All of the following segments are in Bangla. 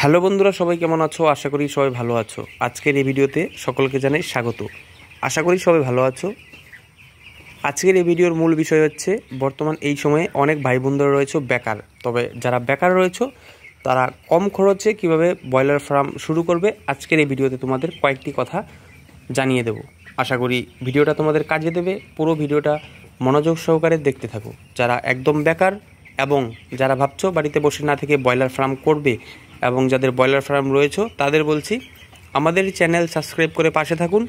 হ্যালো বন্ধুরা, সবাই কেমন আছো? আশা করি সবাই ভালো আছো। আজকের এই ভিডিওতে সকলকে জানাই স্বাগত। আশা করি সবাই ভালো আছো। আজকের এই ভিডিওর মূল বিষয় হচ্ছে বর্তমান এই সময়ে অনেক ভাই বোনরা রয়েছে বেকার। তবে যারা বেকার রয়েছে তারা কম খরচে কিভাবে ব্রয়লার ফার্ম শুরু করবে, আজকের এই ভিডিওতে তোমাদের কয়েকটি কথা জানিয়ে দেব। আশা করি ভিডিওটা তোমাদের কাজে দেবে। পুরো ভিডিওটা মনোযোগ সহকারে দেখতে থাকো। যারা একদম বেকার এবং যারা ভাবছো বাড়িতে বসে না থেকে ব্রয়লার ফার্ম করবে এবং যাদের ব্রয়লার ফার্ম রয়েছে তাদের বলছি, আমাদের চ্যানেল সাবস্ক্রাইব করে পাশে থাকুন।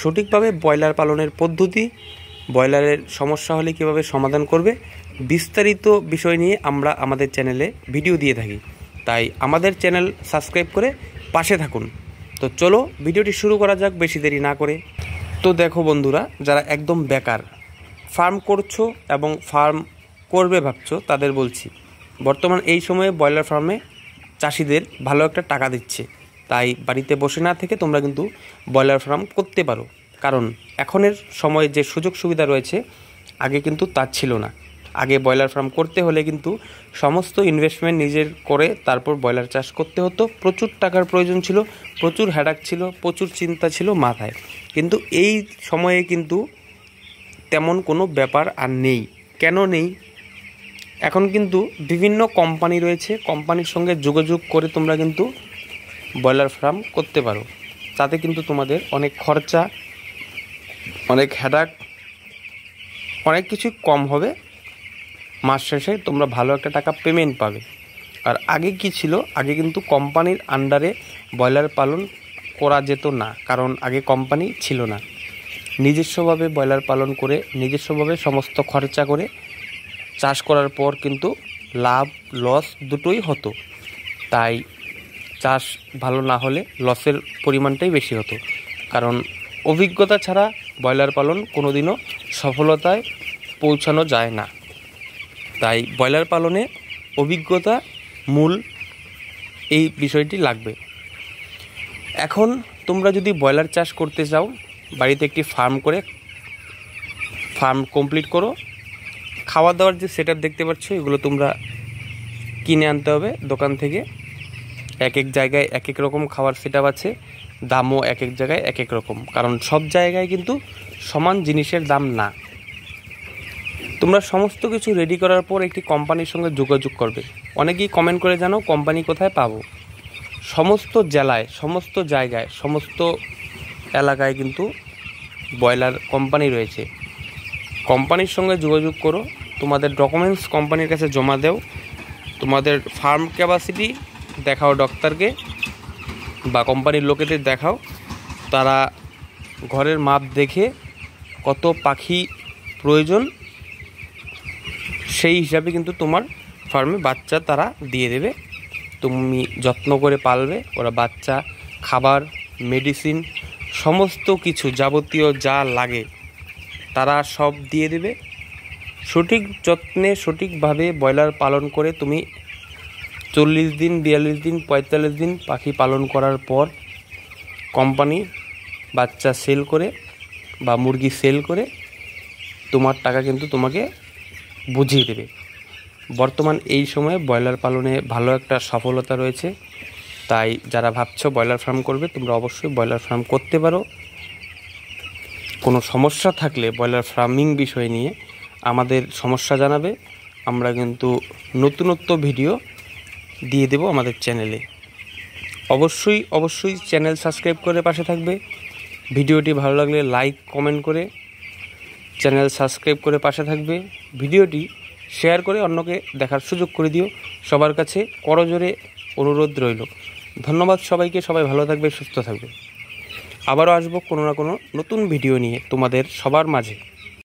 সঠিকভাবে ব্রয়লার পালনের পদ্ধতি, ব্রয়লারের সমস্যা হলে কীভাবে সমাধান করবে, বিস্তারিত বিষয় নিয়ে আমরা আমাদের চ্যানেলে ভিডিও দিয়ে থাকি। তাই আমাদের চ্যানেল সাবস্ক্রাইব করে পাশে থাকুন। তো চলো ভিডিওটি শুরু করা যাক বেশি দেরি না করে। তো দেখো বন্ধুরা, যারা একদম বেকার ফার্ম করছো এবং ফার্ম করবে ভাবছো তাদের বলছি, বর্তমান এই সময়ে ব্রয়লার ফার্মে চাষিদের ভালো একটা টাকা দিচ্ছে। তাই বাড়িতে বসে না থেকে তোমরা কিন্তু ব্রয়লার ফার্ম করতে পারো। কারণ এখনের সময়ে যে সুযোগ সুবিধা রয়েছে আগে কিন্তু তা ছিল না। আগে ব্রয়লার ফার্ম করতে হলে কিন্তু সমস্ত ইনভেস্টমেন্ট নিজের করে তারপর ব্রয়লার চাষ করতে হতো। প্রচুর টাকার প্রয়োজন ছিল, প্রচুর হেডেক ছিল, প্রচুর চিন্তা ছিল মাথায়। কিন্তু এই সময়ে কিন্তু তেমন কোনো ব্যাপার আর নেই। কেন নেই? এখন কিন্তু বিভিন্ন কোম্পানি রয়েছে, কোম্পানির সঙ্গে যোগাযোগ করে তোমরা কিন্তু ব্রয়লার ফার্ম করতে পারো। তাতে কিন্তু তোমাদের অনেক খরচা, অনেক হেডেক, অনেক কিছু কম হবে। মাস শেষে তোমরা ভালো একটা টাকা পেমেন্ট পাবে। আর আগে কি ছিল, আগে কিন্তু কোম্পানির আন্ডারে ব্রয়লার পালন করা যেত না, কারণ আগে কোম্পানি ছিল না। নিজস্বভাবে ব্রয়লার পালন করে নিজস্বভাবে সমস্ত খরচা করে চাষ করার পর কিন্তু লাভ লস দুটোই হতো। তাই চাষ ভালো না হলে লসের পরিমাণটাই বেশি হতো, কারণ অভিজ্ঞতা ছাড়া ব্রয়লার পালন কোনোদিনও সফলতায় পৌঁছানো যায় না। তাই ব্রয়লার পালনে অভিজ্ঞতা মূল, এই বিষয়টি লাগবে। এখন তোমরা যদি ব্রয়লার চাষ করতে চাও, বাড়িতে একটি ফার্ম কমপ্লিট করো। খাওয়া দাওয়ার যে সেটআপ দেখতে পাচ্ছ, এগুলো তোমরা কিনে আনতে হবে দোকান থেকে। এক এক জায়গায় এক এক রকম খাওয়ার সেটআপ আছে, দামও এক এক জায়গায় এক এক রকম, কারণ সব জায়গায় কিন্তু সমান জিনিসের দাম না। তোমরা সমস্ত কিছু রেডি করার পর একটি কোম্পানির সঙ্গে যোগাযোগ করবে। অনেকেই কমেন্ট করে জানো কোম্পানি কোথায় পাবো। সমস্ত জেলায়, সমস্ত জায়গায়, সমস্ত এলাকায় কিন্তু ব্রয়লার কোম্পানি রয়েছে। কোম্পানির সঙ্গে যোগাযোগ করো, তোমাদের ডকুমেন্টস কোম্পানির কাছে জমা দাও, তোমাদের ফার্ম ক্যাপাসিটি দেখাও ডক্টরকে বা কোম্পানির লোকেদের দেখাও। তারা ঘরের মাপ দেখে কত পাখি প্রয়োজন সেই হিসাবে কিন্তু তোমার ফার্মে বাচ্চা তারা দিয়ে দেবে। তুমি যত্ন করে পালবে, ওরা বাচ্চা, খাবার, মেডিসিন, সমস্ত কিছু যাবতীয় যা লাগে তারা সব দিয়ে দেবে। সঠিক যত্নে সঠিকভাবে ব্রয়লার পালন করে তুমি 40 দিন, 42 দিন, 45 দিন পাখি পালন করার পর কোম্পানি বাচ্চা সেল করে বা মুরগি সেল করে তোমার টাকা কিন্তু তোমাকে বুঝিয়ে দেবে। বর্তমান এই সময়ে ব্রয়লার পালনে ভালো একটা সফলতা রয়েছে। তাই যারা ভাবছো ব্রয়লার ফার্ম করবে, তোমরা অবশ্যই ব্রয়লার ফার্ম করতে পারো। কোনো সমস্যা থাকলে ব্রয়লার ফার্মিং বিষয় নিয়ে আমাদের সমস্যা জানাবে। আমরা কিন্তু নতুনত্ব ভিডিও দিয়ে দেব আমাদের চ্যানেলে। অবশ্যই চ্যানেল সাবস্ক্রাইব করে পাশে থাকবে। ভিডিওটি ভালো লাগলে লাইক কমেন্ট করে চ্যানেল সাবস্ক্রাইব করে পাশে থাকবে। ভিডিওটি শেয়ার করে অন্যকে দেখার সুযোগ করে দিও। সবার কাছে করজোরে অনুরোধ রইল। ধন্যবাদ সবাইকে। সবাই ভালো থাকবে, সুস্থ থাকবে। আবারও আসবো কোনো না কোনো নতুন ভিডিও নিয়ে তোমাদের সবার মাঝে।